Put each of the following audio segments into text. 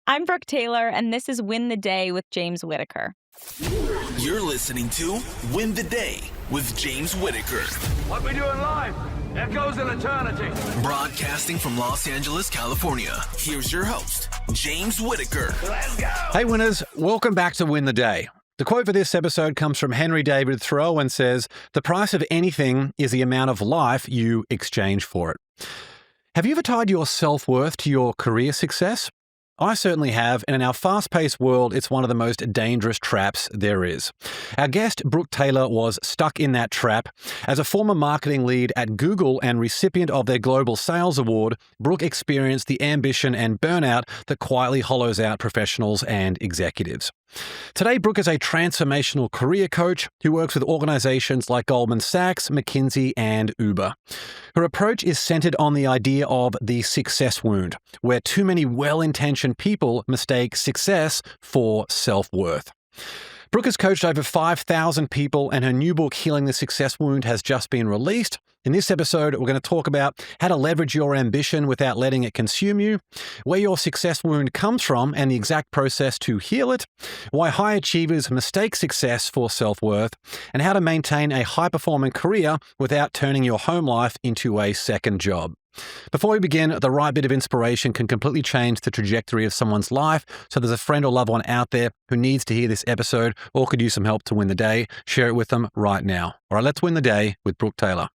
I'm Brooke Taylor, and this is Win the Day with James Whittaker. You're listening to Win the Day with James Whittaker. What we doing live echoes in eternity. Broadcasting from Los Angeles, California. Here's your host, James Whittaker. Let's go. Hey winners, welcome back to Win the Day. The quote for this episode comes from Henry David Thoreau and says, "The price of anything is the amount of life you exchange for it." Have you ever tied your self-worth to your career success? I certainly have, and in our fast-paced world, it's one of the most dangerous traps there is. Our guest, Brooke Taylor, was stuck in that trap. As a former marketing lead at Google and recipient of their Global Sales Award, Brooke experienced the ambition and burnout that quietly hollows out professionals and executives. Today, Brooke is a transformational career coach who works with organizations like Goldman Sachs, McKinsey, and Uber. Her approach is centered on the idea of the success wound, where too many well-intentioned people mistake success for self-worth. Brooke has coached over 5,000 people, and her new book, Healing the Success Wound, has just been released. In this episode, we're going to talk about how to leverage your ambition without letting it consume you, where your success wound comes from and the exact process to heal it, why high achievers mistake success for self-worth, and how to maintain a high-performing career without turning your home life into a second job. Before we begin, the right bit of inspiration can completely change the trajectory of someone's life. So there's a friend or loved one out there who needs to hear this episode or could use some help to win the day. Share it with them right now. All right, let's win the day with Brooke Taylor.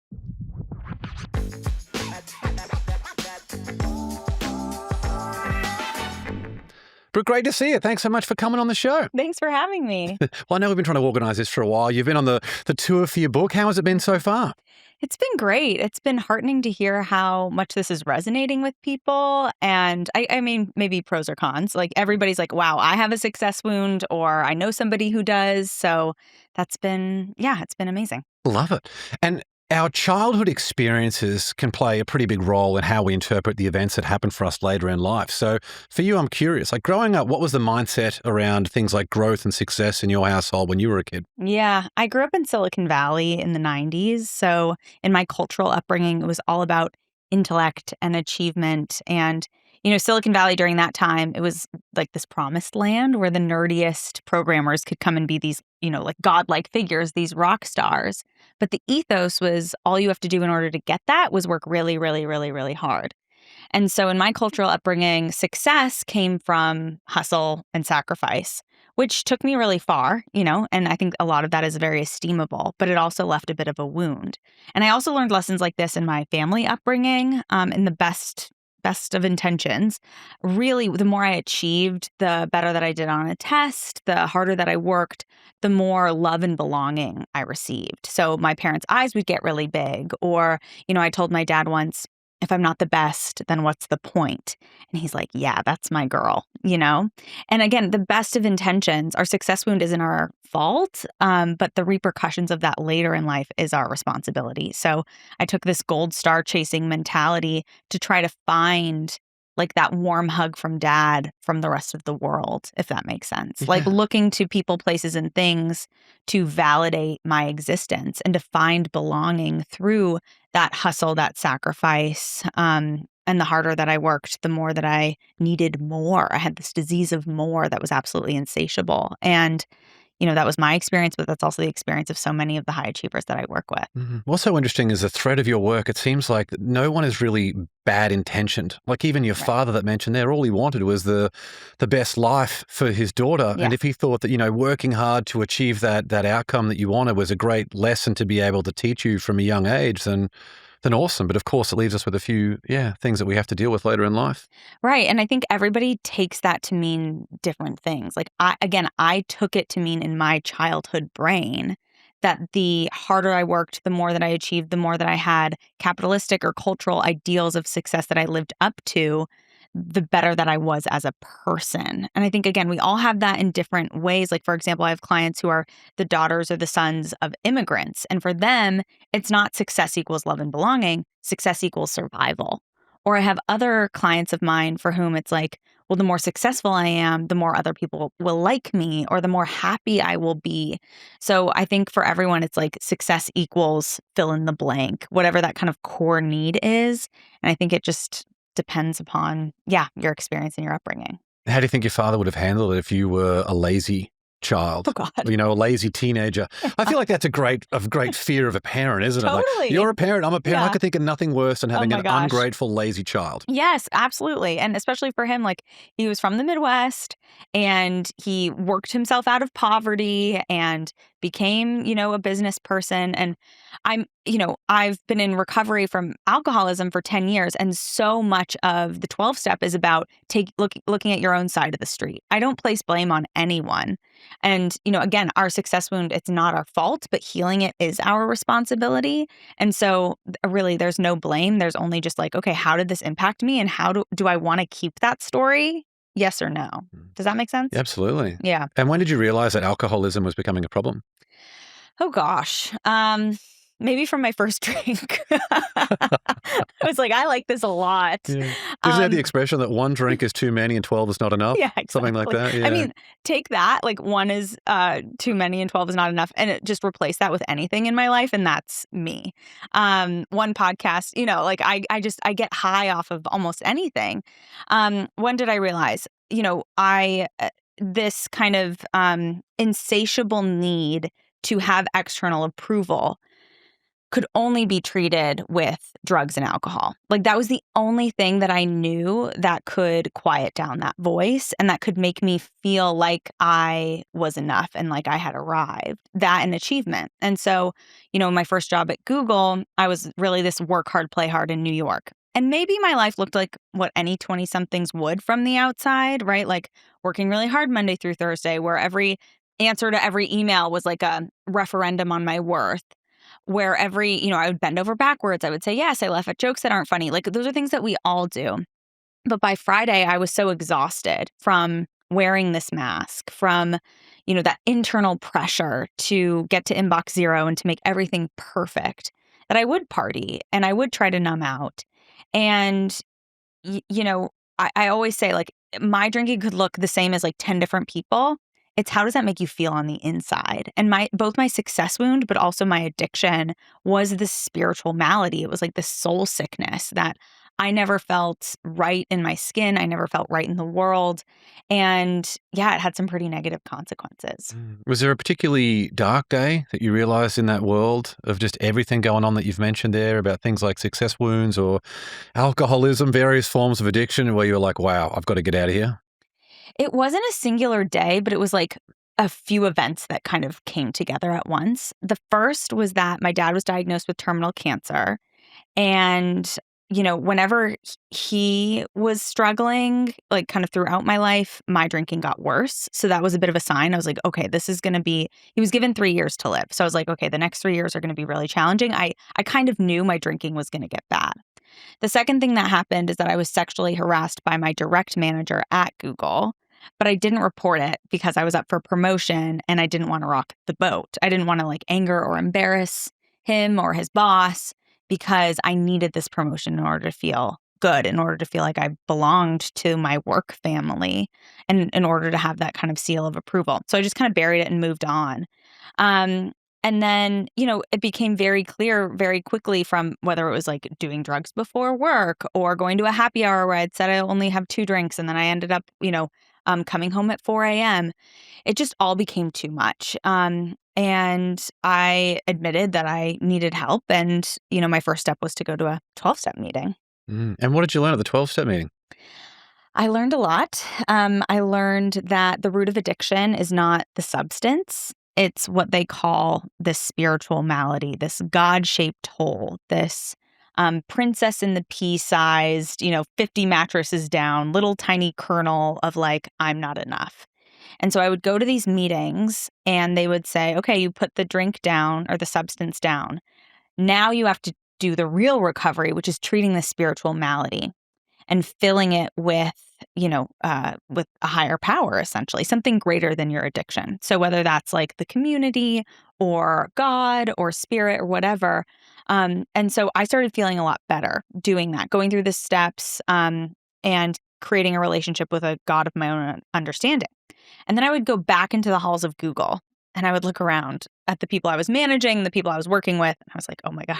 Brooke, great to see you. Thanks so much for coming on the show. Thanks for having me. Well, I know we've been trying to organize this for a while. You've been on the tour for your book. How has it been so far? It's been great. It's been heartening to hear how much this is resonating with people. And I mean, maybe pros or cons. Like everybody's like, wow, I have a success wound, or I know somebody who does. So that's been, it's been amazing. Love it. And our childhood experiences can play a pretty big role in how we interpret the events that happen for us later in life. So for you, I'm curious, like growing up, what was the mindset around things like growth and success in your household when you were a kid? Yeah, I grew up in Silicon Valley in the 90s. So in my cultural upbringing, it was all about intellect and achievement. And, Silicon Valley during that time, it was like this promised land where the nerdiest programmers could come and be these, like godlike figures, these rock stars. But the ethos was all you have to do in order to get that was work really, really, really, really hard. And so in my cultural upbringing, success came from hustle and sacrifice, which took me really far, and I think a lot of that is very esteemable, but it also left a bit of a wound. And I also learned lessons like this in my family upbringing, in the best of intentions. Really, the more I achieved, the better that I did on a test, the harder that I worked, the more love and belonging I received. So my parents' eyes would get really big. Or, I told my dad once, if I'm not the best, then what's the point? And he's like, yeah, that's my girl, And again, the best of intentions, our success wound isn't our fault, but the repercussions of that later in life is our responsibility. So I took this gold star chasing mentality to try to find like that warm hug from dad from the rest of the world, if that makes sense. Yeah. Like looking to people, places, and things to validate my existence and to find belonging through that hustle, that sacrifice. And the harder that I worked, the more that I needed more. I had this disease of more that was absolutely insatiable. And that was my experience, but that's also the experience of so many of the high achievers that I work with. Mm-hmm. What's so interesting is the thread of your work. It seems like no one is really bad intentioned. Like even your father that mentioned there, all he wanted was the best life for his daughter. Yeah. And if he thought that, working hard to achieve that outcome that you wanted was a great lesson to be able to teach you from a young age, then awesome. But of course, it leaves us with a few, things that we have to deal with later in life. Right. And I think everybody takes that to mean different things. Like, I took it to mean in my childhood brain that the harder I worked, the more that I achieved, the more that I had capitalistic or cultural ideals of success that I lived up to, the better that I was as a person. And I think, again, we all have that in different ways. Like, for example, I have clients who are the daughters or the sons of immigrants. And for them, it's not success equals love and belonging. Success equals survival. Or I have other clients of mine for whom it's like, well, the more successful I am, the more other people will like me, or the more happy I will be. So I think for everyone, it's like success equals fill in the blank, whatever that kind of core need is. And I think it just depends upon, your experience and your upbringing. How do you think your father would have handled it if you were a lazy child? Oh, God. You know, a lazy teenager. I feel like that's a great fear of a parent, isn't it? Like, Totally. you're a parent, I'm a parent. I Yeah. could think of nothing worse than having my an gosh. ungrateful, lazy child. Yes, absolutely. And especially for him, like he was from the Midwest and he worked himself out of poverty and became, a business person. And I've been in recovery from alcoholism for 10 years. And so much of the 12 step is about looking at your own side of the street. I don't place blame on anyone. And, again, our success wound, it's not our fault, but healing it is our responsibility. And so really there's no blame. There's only just like, okay, how did this impact me? And how do I want to keep that story? Yes or no? Does that make sense? Absolutely. Yeah. And when did you realize that alcoholism was becoming a problem? Oh gosh. Maybe from my first drink. I was like, I like this a lot. Yeah. Isn't that the expression that one drink is too many and 12 is not enough? Yeah, exactly. Something like that. Yeah. I mean, take that, like one is too many and 12 is not enough, and just replace that with anything in my life, and that's me. One podcast, like I get high off of almost anything. When did I realize, this kind of insatiable need to have external approval could only be treated with drugs and alcohol. Like that was the only thing that I knew that could quiet down that voice and that could make me feel like I was enough and like I had arrived. That and achievement. And so, my first job at Google, I was really this work hard, play hard in New York. And maybe my life looked like what any 20-somethings would from the outside, right? Like working really hard Monday through Thursday, where every answer to every email was like a referendum on my worth. Where I would bend over backwards. I would say, yes, I laugh at jokes that aren't funny. Like those are things that we all do. But by Friday, I was so exhausted from wearing this mask, from, that internal pressure to get to inbox zero and to make everything perfect, that I would party and I would try to numb out. And, I always say like my drinking could look the same as like 10 different people. It's how does that make you feel on the inside? And both my success wound, but also my addiction was this spiritual malady. It was like this soul sickness that I never felt right in my skin. I never felt right in the world. And yeah, it had some pretty negative consequences. Was there a particularly dark day that you realized in that world of just everything going on that you've mentioned there about things like success wounds or alcoholism, various forms of addiction, where you were like, wow, I've got to get out of here? It wasn't a singular day, but it was like a few events that kind of came together at once. The first was that my dad was diagnosed with terminal cancer. And, whenever he was struggling, like kind of throughout my life, my drinking got worse. So that was a bit of a sign. I was like, okay, this is going to be, he was given 3 years to live. So I was like, okay, the next 3 years are going to be really challenging. I kind of knew my drinking was going to get bad. The second thing that happened is that I was sexually harassed by my direct manager at Google. But I didn't report it because I was up for promotion and I didn't want to rock the boat. I didn't want to like anger or embarrass him or his boss because I needed this promotion in order to feel good, in order to feel like I belonged to my work family and in order to have that kind of seal of approval. So I just kind of buried it and moved on. And then, it became very clear very quickly from whether it was like doing drugs before work or going to a happy hour where I'd said I only have 2 drinks and then I ended up, coming home at 4 a.m. It just all became too much. And I admitted that I needed help. And, my first step was to go to a 12-step meeting. And what did you learn at the 12-step meeting? I learned a lot. I learned that the root of addiction is not the substance. It's what they call this spiritual malady, this God-shaped hole, this princess in the pea-sized, 50 mattresses down, little tiny kernel of like, I'm not enough. And so I would go to these meetings and they would say, okay, you put the drink down or the substance down. Now you have to do the real recovery, which is treating the spiritual malady and filling it with a higher power, essentially, something greater than your addiction. So whether that's like the community or God or spirit or whatever. And so I started feeling a lot better doing that, going through the steps and creating a relationship with a God of my own understanding. And then I would go back into the halls of Google and I would look around at the people I was managing, the people I was working with. And I was like, oh my God,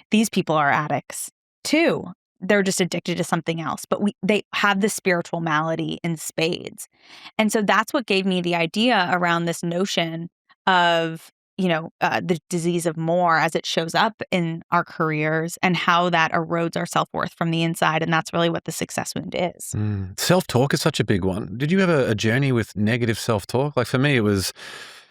these people are addicts too. they're just addicted to something else, but they have this spiritual malady in spades. And so that's what gave me the idea around this notion of, the disease of more as it shows up in our careers and how that erodes our self-worth from the inside. And that's really what the success wound is. Self-talk is such a big one. Did you have a journey with negative self-talk? Like for me, it was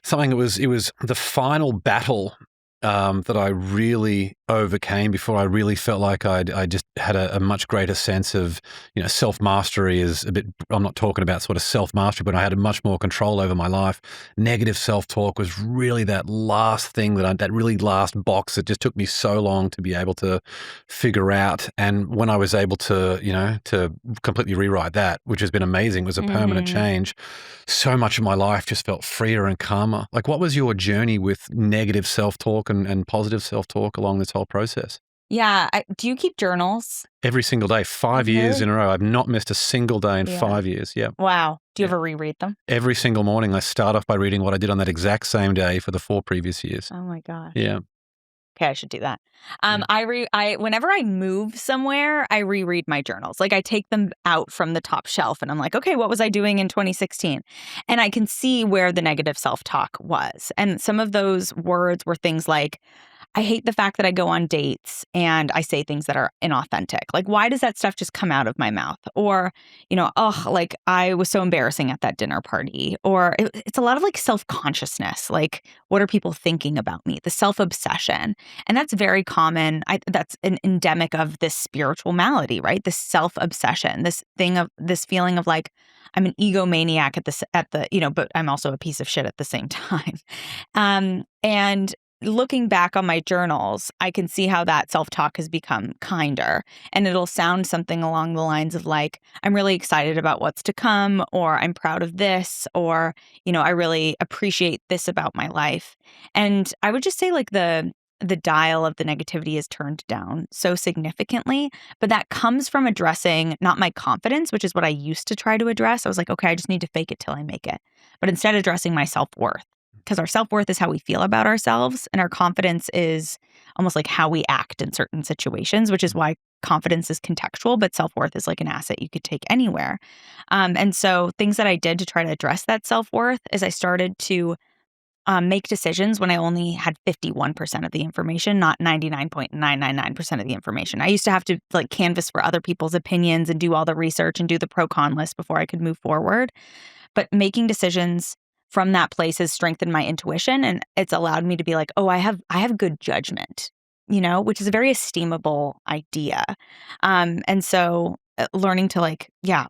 something it was the final battle that I really overcame before I really felt like I just had a much greater sense of, self-mastery is a bit, I'm not talking about sort of self-mastery, but I had much more control over my life. Negative self-talk was really that last thing that really last box that just took me so long to be able to figure out. And when I was able to, to completely rewrite that, which has been amazing, was a permanent change, so much of my life just felt freer and calmer. Like, what was your journey with negative self-talk and positive self-talk along this whole process? Yeah. Do you keep journals? Every single day, 5 years in a row. I've not missed a single day in 5 years. Yeah. Wow. Do you ever reread them? Every single morning, I start off by reading what I did on that exact same day for the 4 previous years. Oh my gosh. Yeah. Okay, I should do that. Whenever I move somewhere, I reread my journals. Like I take them out from the top shelf and I'm like, okay, what was I doing in 2016? And I can see where the negative self-talk was. And some of those words were things like, I hate the fact that I go on dates and I say things that are inauthentic. Like, why does that stuff just come out of my mouth? Or, like I was so embarrassing at that dinner party. Or it's a lot of like self-consciousness. Like, what are people thinking about me? The self-obsession. And that's very common. That's an endemic of this spiritual malady, right? This self-obsession, this feeling of like, I'm an egomaniac but I'm also a piece of shit at the same time. And looking back on my journals, I can see how that self-talk has become kinder. And it'll sound something along the lines of like, I'm really excited about what's to come, or I'm proud of this, or, I really appreciate this about my life. And I would just say like the dial of the negativity is turned down so significantly, but that comes from addressing not my confidence, which is what I used to try to address. I was like, okay, I just need to fake it till I make it. But instead addressing my self-worth. Because our self-worth is how we feel about ourselves, and our confidence is almost like how we act in certain situations, which is why confidence is contextual, but self-worth is like an asset you could take anywhere. And so things that I did to try to address that self-worth is I started to make decisions when I only had 51% of the information, not 99.999% of the information. I used to have to like canvas for other people's opinions and do all the research and do the pro-con list before I could move forward. But making decisions from that place has strengthened my intuition, and it's allowed me to be like, oh, I have good judgment, which is a very esteemable idea. And so learning to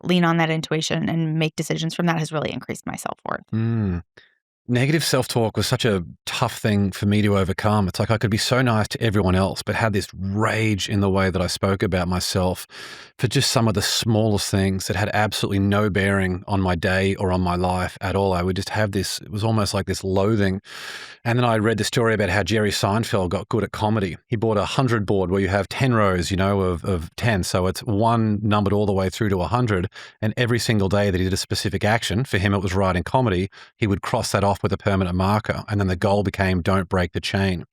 lean on that intuition and make decisions from that has really increased my self-worth. Negative self-talk was such a tough thing for me to overcome. It's like I could be so nice to everyone else, but had this rage in the way that I spoke about myself for just some of the smallest things that had absolutely no bearing on my day or on my life at all. I would just have this, it was almost like this loathing. And then I read the story about how Jerry Seinfeld got good at comedy. He bought a 100 board where you have 10 rows, of 10. So it's one numbered all the way through to 100. And every single day that he did a specific action, for him it was writing comedy, he would cross that off with a permanent marker. And then the goal became, don't break the chain.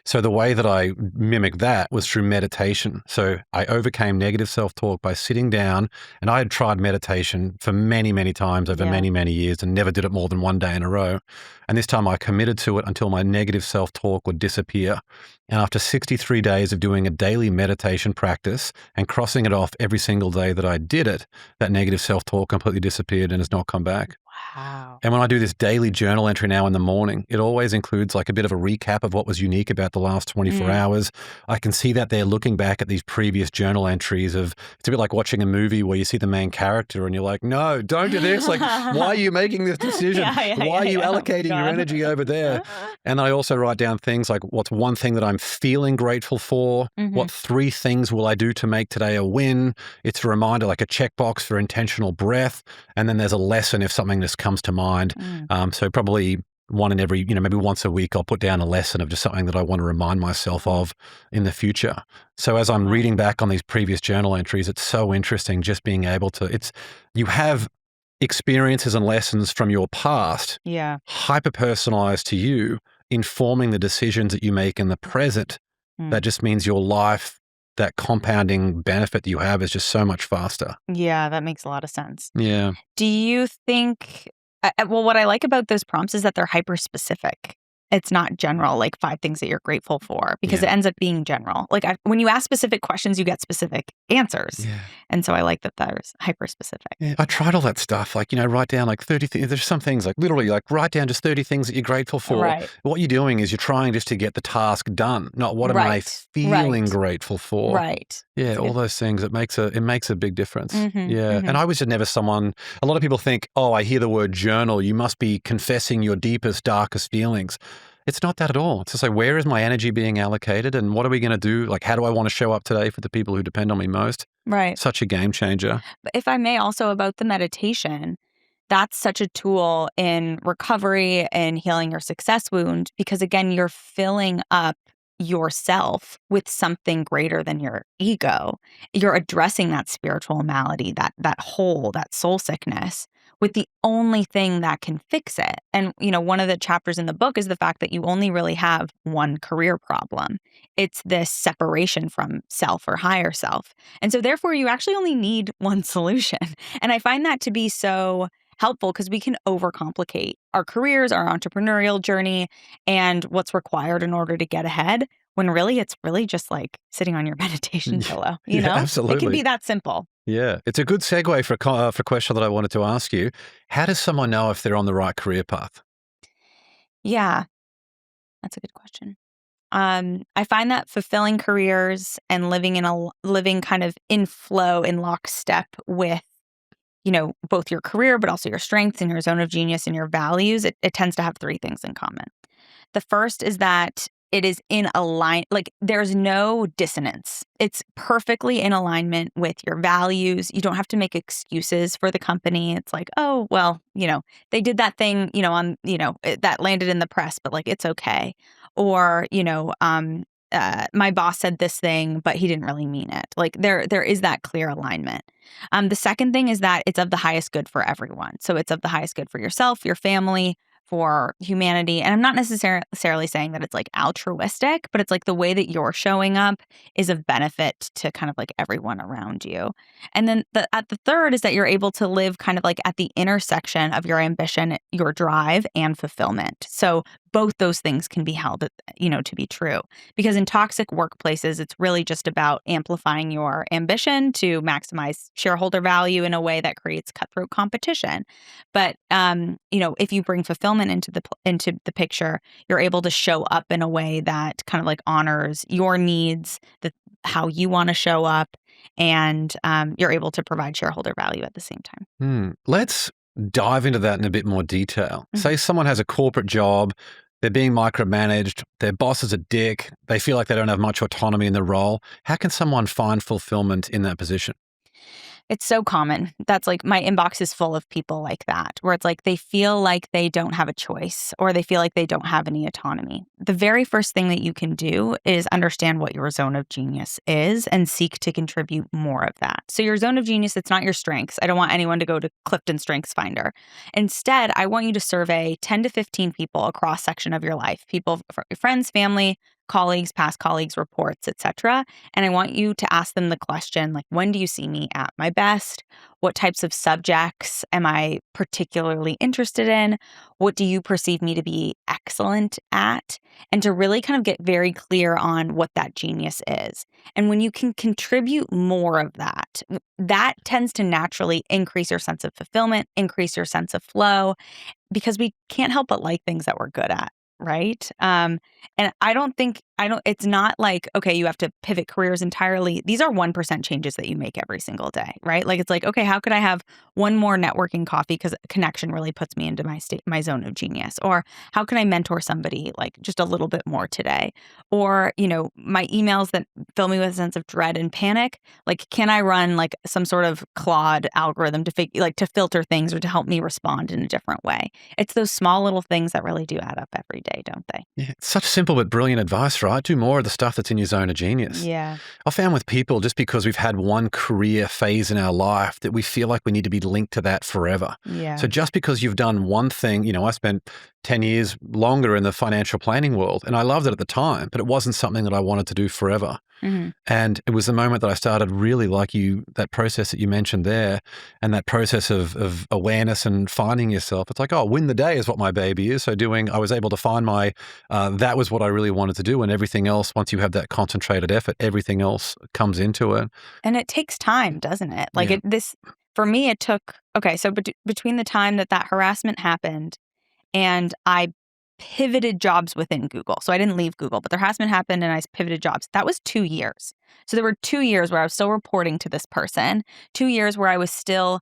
So the way that I mimicked that was through meditation. So I overcame negative self-talk by sitting down, and I had tried meditation for many, many times over many, many years and never did it more than one day in a row. And this time I committed to it until my negative self-talk would disappear. And after 63 days of doing a daily meditation practice and crossing it off every single day that I did it, that negative self-talk completely disappeared and has not come back. Wow. And when I do this daily journal entry now in the morning, it always includes like a bit of a recap of what was unique about the last 24 hours. I can see that they're looking back at these previous journal entries of, it's a bit like watching a movie where you see the main character and you're like, no, don't do this. Like, why are you making this decision? Why are you allocating your energy over there? And I also write down things like, what's one thing that I'm feeling grateful for? What 3 things will I do to make today a win? It's a reminder, like a checkbox for intentional breath. And then there's a lesson if something just comes to mind. So probably one in every, maybe once a week, I'll put down a lesson of just something that I want to remind myself of in the future. So as I'm reading back on these previous journal entries, it's so interesting just being able to, you have experiences and lessons from your past, hyper-personalized to you, informing the decisions that you make in the present. That just means your life that compounding benefit that you have is just so much faster. Yeah, that makes a lot of sense. Yeah. Do you think, well, what I like about those prompts is that they're hyper specific. It's not general, like 5 things that you're grateful for, because it ends up being general. Like when you ask specific questions, you get specific answers. Yeah. And so I like that there's hyper specific. Yeah, I tried all that stuff, like, write down like 30 things. There's some things like literally like write down just 30 things that you're grateful for. Right. What you're doing is you're trying just to get the task done, not what am I feeling grateful for. Right. Yeah, all those things. It makes a big difference. Yeah. Mm-hmm. And I was just never someone, a lot of people think, oh, I hear the word journal. You must be confessing your deepest, darkest feelings. It's not that at all. It's just like, where is my energy being allocated and what are we going to do? Like, how do I want to show up today for the people who depend on me most? Right. Such a game changer. But if I may also about the meditation, that's such a tool in recovery and healing your success wound, because again, you're filling up yourself with something greater than your ego. You're addressing that spiritual malady, that hole, that soul sickness, with the only thing that can fix it. And, one of the chapters in the book is the fact that you only really have one career problem. It's this separation from self or higher self. And so therefore, you actually only need one solution. And I find that to be so helpful because we can overcomplicate our careers, our entrepreneurial journey, and what's required in order to get ahead, when really it's really just like sitting on your meditation pillow, you know? Absolutely. It can be that simple. Yeah. It's a good segue for a question that I wanted to ask you. How does someone know if they're on the right career path? Yeah, that's a good question. I find that fulfilling careers and living kind of in flow, in lockstep with, both your career, but also your strengths and your zone of genius and your values, it tends to have 3 things in common. The first is that it is in like there's no dissonance. It's perfectly in alignment with your values. You don't have to make excuses for the company. It's like, oh, well, they did that thing, that landed in the press, but like, it's okay. Or, my boss said this thing, but he didn't really mean it. Like there is that clear alignment. The second thing is that it's of the highest good for everyone. So it's of the highest good for yourself, your family, for humanity. And I'm not necessarily saying that it's like altruistic, but it's like the way that you're showing up is of benefit to kind of like everyone around you. And then the third is that you're able to live kind of like at the intersection of your ambition, your drive, and fulfillment. So both those things can be held, to be true. Because in toxic workplaces, it's really just about amplifying your ambition to maximize shareholder value in a way that creates cutthroat competition. But, if you bring fulfillment into the picture, you're able to show up in a way that kind of like honors your needs, how you want to show up, and you're able to provide shareholder value at the same time. Let's dive into that in a bit more detail. Say someone has a corporate job, they're being micromanaged, their boss is a dick, they feel like they don't have much autonomy in the role. How can someone find fulfillment in that position? It's so common. That's like my inbox is full of people like that, where it's like they feel like they don't have a choice or they feel like they don't have any autonomy. The very first thing that you can do is understand what your zone of genius is and seek to contribute more of that. So your zone of genius, it's not your strengths. I don't want anyone to go to Clifton StrengthsFinder. Instead, I want you to survey 10 to 15 people, a cross section of your life, people, your friends, family, colleagues, past colleagues, reports, etc. And I want you to ask them the question, like, when do you see me at my best? What types of subjects am I particularly interested in? What do you perceive me to be excellent at? And to really kind of get very clear on what that genius is. And when you can contribute more of that, that tends to naturally increase your sense of fulfillment, increase your sense of flow, because we can't help but like things that we're good at. Right. And it's not like, okay, you have to pivot careers entirely. These are 1% changes that you make every single day, right? Like, it's like, okay, how could I have one more networking coffee because connection really puts me into my zone of genius? Or how can I mentor somebody like just a little bit more today? Or, my emails that fill me with a sense of dread and panic, like, can I run like some sort of Claude algorithm to filter things or to help me respond in a different way? It's those small little things that really do add up every day, don't they? Yeah, it's such simple but brilliant advice, right? Do more of the stuff that's in your zone of genius. Yeah. I found with people, just because we've had one career phase in our life, that we feel like we need to be linked to that forever. Yeah. So just because you've done one thing, I spent 10 years longer in the financial planning world. And I loved it at the time, but it wasn't something that I wanted to do forever. Mhm. And it was the moment that I started really that process that you mentioned there, and that process of awareness and finding yourself. It's like, oh, win the day is what my baby is. So I was able to find that was what I really wanted to do. And everything else, once you have that concentrated effort, everything else comes into it. And it takes time, doesn't it? Like Yeah. for me, it took, okay, so between the time that harassment happened and I pivoted jobs within Google. So I didn't leave Google, but the harassment happened and I pivoted jobs. That was 2 years. So there were 2 years where I was still reporting to this person, 2 years where I was still,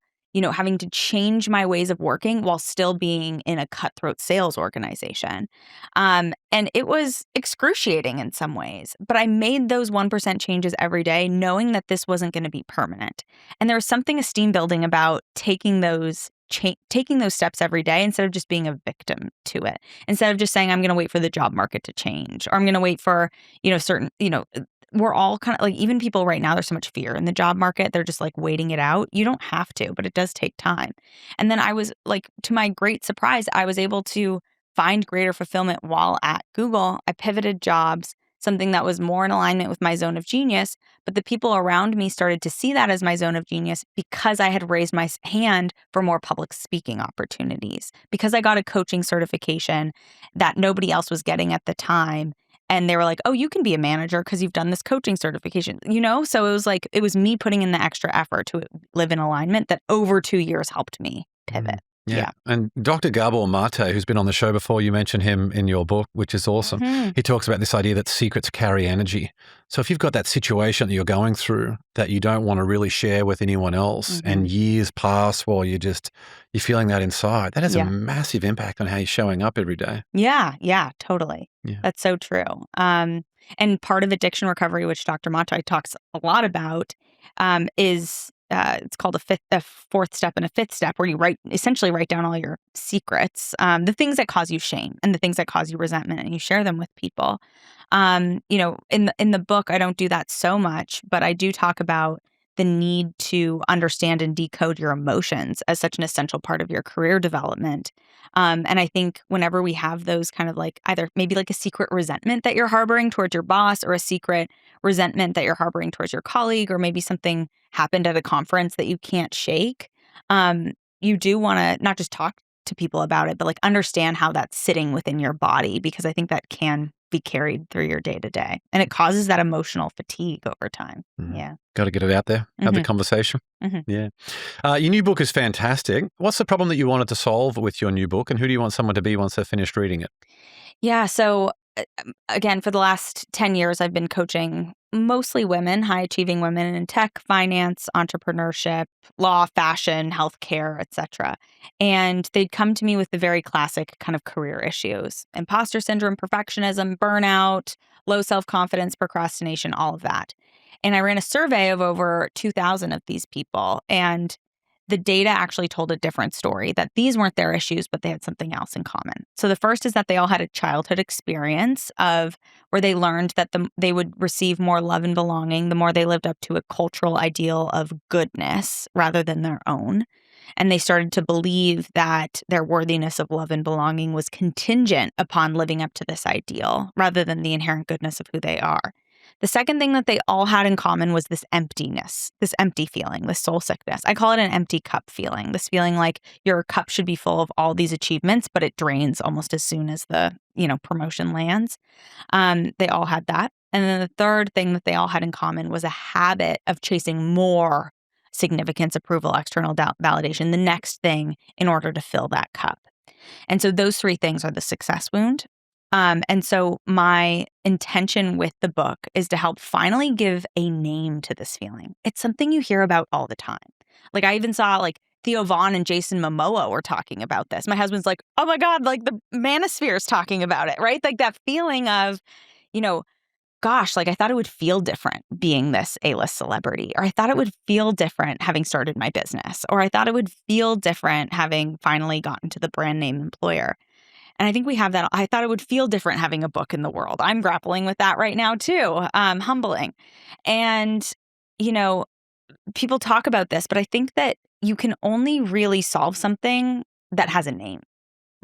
having to change my ways of working while still being in a cutthroat sales organization. And it was excruciating in some ways, but I made those 1% changes every day, knowing that this wasn't going to be permanent. And there was something esteem building about taking those steps every day instead of just being a victim to it. Instead of just saying, I'm going to wait for the job market to change, or I'm going to wait for, we're all kind of like, even people right now, there's so much fear in the job market. They're just like waiting it out. You don't have to, but it does take time. And then I was like, to my great surprise, I was able to find greater fulfillment while at Google. I pivoted jobs, something that was more in alignment with my zone of genius. But the people around me started to see that as my zone of genius because I had raised my hand for more public speaking opportunities, because I got a coaching certification that nobody else was getting at the time. And they were like, oh, you can be a manager because you've done this coaching certification, So it was me putting in the extra effort to live in alignment that over 2 years helped me pivot. Yeah. And Dr. Gabor Maté, who's been on the show before, you mentioned him in your book, which is awesome. Mm-hmm. He talks about this idea that secrets carry energy. So if you've got that situation that you're going through that you don't want to really share with anyone else, Mm-hmm. and years pass while you're feeling that inside, that has Yeah. a massive impact on how you're showing up every day. Yeah, totally. Yeah. That's so true. And part of addiction recovery, which Dr. Maté talks a lot about, is it's called a fourth step and a fifth step, where you essentially write down all your secrets, the things that cause you shame and the things that cause you resentment, and you share them with people. In the book, I don't do that so much, but I do talk about the need to understand and decode your emotions as such an essential part of your career development. And I think whenever we have those kind of like either maybe like a secret resentment that you're harboring towards your boss, or a secret resentment that you're harboring towards your colleague, or maybe something happened at a conference that you can't shake, you do want to not just talk to people about it, but like understand how that's sitting within your body, because I think that can be carried through your day to day, and it causes that emotional fatigue over time. Mm. Yeah. Got to get it out there, have the conversation. Mhm. Yeah. Your new book is fantastic. What's the problem that you wanted to solve with your new book, and who do you want someone to be once they've finished reading it? Yeah. So again, for the last 10 years, I've been coaching mostly women, high achieving women in tech, finance, entrepreneurship, law, fashion, healthcare, etc. And they'd come to me with the very classic kind of career issues: imposter syndrome, perfectionism, burnout, low self-confidence, procrastination, all of that. And I ran a survey of over 2,000 of these people, and the data actually told a different story, that these weren't their issues, but they had something else in common. So the first is that they all had a childhood experience of where they learned that they would receive more love and belonging the more they lived up to a cultural ideal of goodness rather than their own. And they started to believe that their worthiness of love and belonging was contingent upon living up to this ideal rather than the inherent goodness of who they are. The second thing that they all had in common was this emptiness, this empty feeling, this soul sickness. I call it an empty cup feeling, this feeling like your cup should be full of all these achievements, but it drains almost as soon as the, promotion lands. They all had that. And then the third thing that they all had in common was a habit of chasing more significance, approval, external validation, the next thing in order to fill that cup. And so those three things are the success wound. And so my intention with the book is to help finally give a name to this feeling. It's something you hear about all the time. Like I even saw like Theo Vaughn and Jason Momoa were talking about this. My husband's like, oh my God, like the manosphere is talking about it, right? Like that feeling of, gosh, like I thought it would feel different being this A-list celebrity, or I thought it would feel different having started my business, or I thought it would feel different having finally gotten to the brand name employer. And I think we have that. I thought it would feel different having a book in the world. I'm grappling with that right now too. Humbling. And, people talk about this, but I think that you can only really solve something that has a name,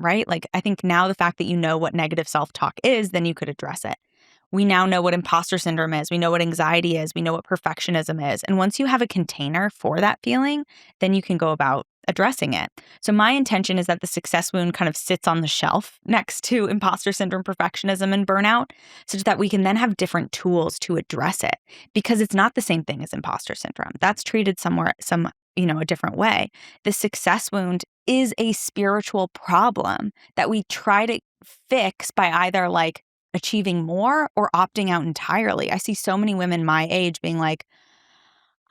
right? Like, I think now the fact that you know what negative self-talk is, then you could address it. We now know what imposter syndrome is. We know what anxiety is. We know what perfectionism is. And once you have a container for that feeling, then you can go about addressing it. So my intention is that the success wound kind of sits on the shelf next to imposter syndrome, perfectionism, and burnout, such that we can then have different tools to address it, because it's not the same thing as imposter syndrome. That's treated a different way. The success wound is a spiritual problem that we try to fix by either like achieving more or opting out entirely. I see so many women my age being like,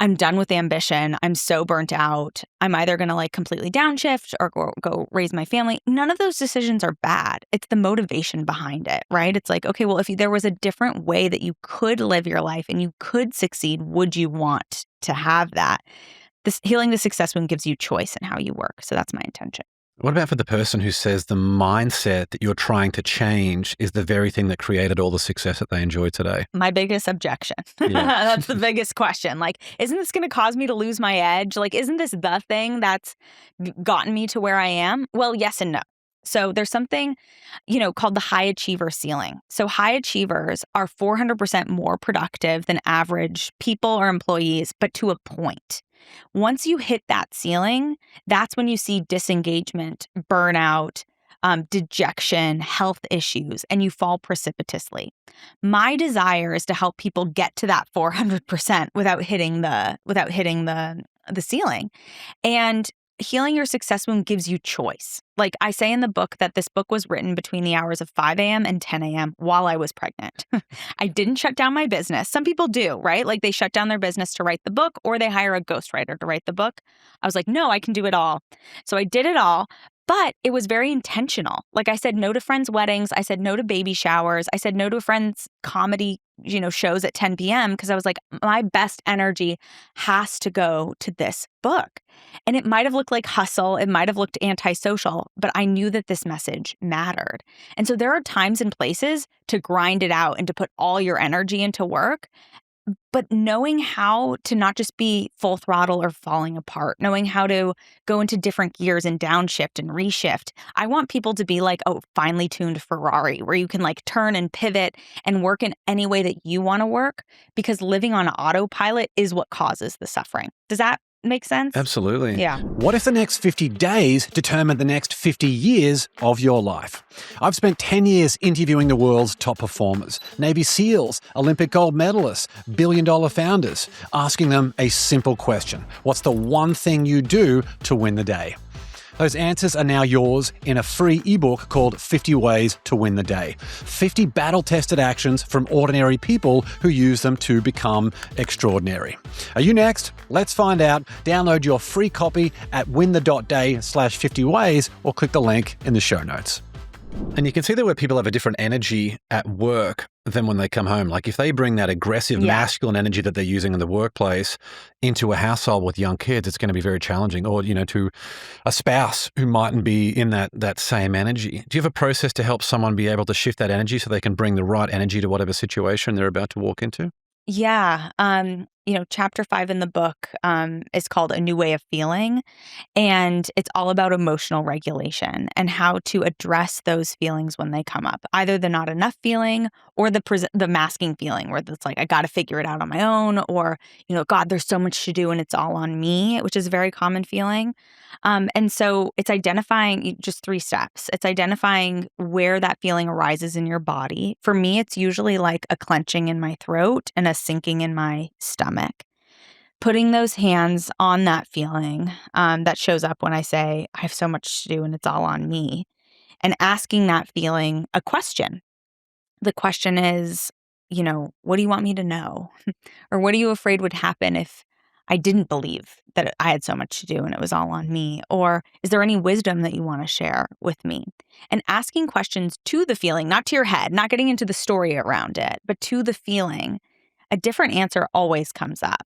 I'm done with ambition. I'm so burnt out. I'm either going to like completely downshift or go raise my family. None of those decisions are bad. It's the motivation behind it, right? It's like, okay, well, if there was a different way that you could live your life and you could succeed, would you want to have that? This healing the success wound gives you choice in how you work. So that's my intention. What about for the person who says the mindset that you're trying to change is the very thing that created all the success that they enjoy today? My biggest objection. Yeah. That's the biggest question. Like, isn't this going to cause me to lose my edge? Like, isn't this the thing that's gotten me to where I am? Well, yes and no. So there's something, called the high achiever ceiling. So high achievers are 400% more productive than average people or employees, but to a point. Once you hit that ceiling, that's when you see disengagement, burnout, dejection, health issues, and you fall precipitously. My desire is to help people get to that 400% without hitting the ceiling. And healing your success wound gives you choice. Like I say in the book that this book was written between the hours of 5 a.m. and 10 a.m. while I was pregnant. I didn't shut down my business. Some people do, right? Like they shut down their business to write the book or they hire a ghostwriter to write the book. I was like, no, I can do it all. So I did it all. But it was very intentional. Like I said no to friends' weddings. I said no to baby showers. I said no to friends' comedy, shows at 10 p.m. because I was like, my best energy has to go to this book. And it might have looked like hustle. It might have looked antisocial, but I knew that this message mattered. And so there are times and places to grind it out and to put all your energy into work. But knowing how to not just be full throttle or falling apart, knowing how to go into different gears and downshift and reshift. I want people to be like a finely tuned Ferrari where you can like turn and pivot and work in any way that you want to work, because living on autopilot is what causes the suffering. Does that make sense? Absolutely. Yeah. What if the next 50 days determine the next 50 years of your life? I've spent 10 years interviewing the world's top performers, Navy SEALs, Olympic gold medalists, billion-dollar founders, asking them a simple question. What's the one thing you do to win the day? Those answers are now yours in a free ebook called 50 Ways to Win the Day. 50 battle-tested actions from ordinary people who use them to become extraordinary. Are you next? Let's find out. Download your free copy at win.day/50ways or click the link in the show notes. And you can see that where people have a different energy at work than when they come home. Like if they bring that aggressive masculine energy that they're using in the workplace into a household with young kids, it's going to be very challenging. Or, to a spouse who mightn't be in that same energy. Do you have a process to help someone be able to shift that energy so they can bring the right energy to whatever situation they're about to walk into? Yeah. Chapter 5 in the book is called A New Way of Feeling. And it's all about emotional regulation and how to address those feelings when they come up. Either the not enough feeling or the masking feeling where it's like, I got to figure it out on my own, or, God, there's so much to do and it's all on me, which is a very common feeling. And so it's identifying just 3 steps. It's identifying where that feeling arises in your body. For me, it's usually like a clenching in my throat and a sinking in my stomach. Putting those hands on that feeling that shows up when I say, I have so much to do and it's all on me, and asking that feeling a question. The question is, what do you want me to know? Or what are you afraid would happen if I didn't believe that I had so much to do and it was all on me? Or is there any wisdom that you want to share with me? And asking questions to the feeling, not to your head, not getting into the story around it, but to the feeling. A different answer always comes up.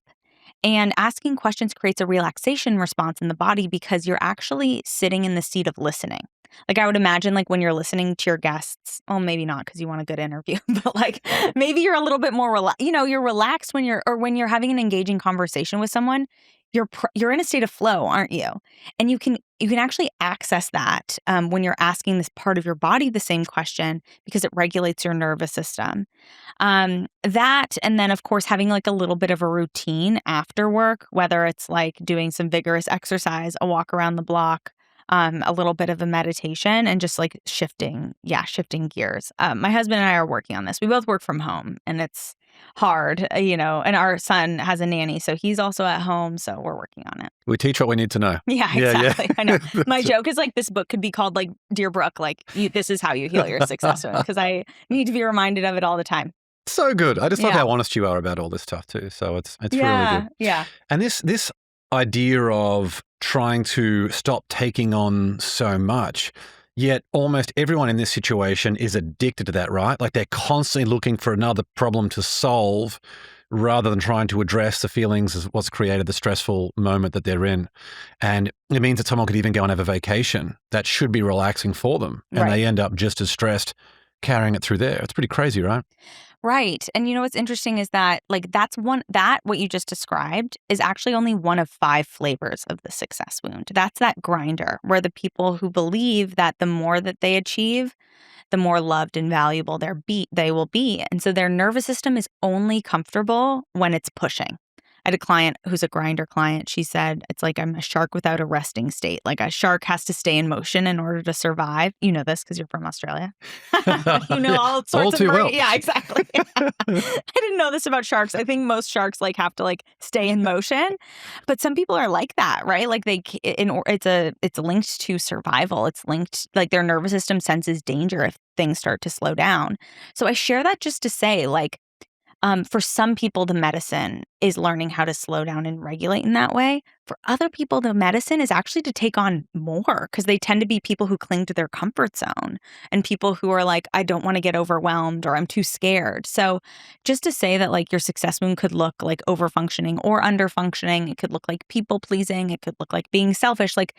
And asking questions creates a relaxation response in the body because you're actually sitting in the seat of listening. Like I would imagine like when you're listening to your guests, well, maybe not because you want a good interview, but like maybe you're a little bit more, you're relaxed when you're having an engaging conversation with someone. you're in a state of flow, aren't you? And you can actually access that when you're asking this part of your body the same question because it regulates your nervous system. That, and then of course having like a little bit of a routine after work, whether it's like doing some vigorous exercise, a walk around the block, a little bit of a meditation, and just like shifting gears. My husband and I are working on this. We both work from home, and it's hard, and our son has a nanny, so he's also at home, so we're working on it. We teach what we need to know. Yeah, exactly. I know. My joke is like this book could be called like Dear Brooke, like this is how you heal your success wound, because I need to be reminded of it all the time. So good. I just love how honest you are about all this stuff too. So it's really good. Yeah. And this idea of trying to stop taking on so much, yet almost everyone in this situation is addicted to that, right? Like they're constantly looking for another problem to solve rather than trying to address the feelings of what's created the stressful moment that they're in. And it means that someone could even go and have a vacation that should be relaxing for them. And they end up just as stressed carrying it through there. It's pretty crazy, right? Right. And what's interesting is that like what you just described is actually only one of 5 flavors of the success wound. That's that grinder, where the people who believe that the more that they achieve, the more loved and valuable they will be. And so their nervous system is only comfortable when it's pushing. I had a client who's a grinder client. She said, it's like I'm a shark without a resting state. Like a shark has to stay in motion in order to survive. You know this because you're from Australia. All sorts all of too well. Yeah, exactly. I didn't know this about sharks. I think most sharks like have to like stay in motion, but some people are like that, right? Like it's linked to survival. It's linked, like their nervous system senses danger if things start to slow down. So I share that just to say, like, for some people, the medicine is learning how to slow down and regulate in that way. For other people, the medicine is actually to take on more, because they tend to be people who cling to their comfort zone and people who are like, I don't want to get overwhelmed or I'm too scared. So just to say that like your success wound could look like overfunctioning or underfunctioning. It could look like people pleasing. It could look like being selfish. Like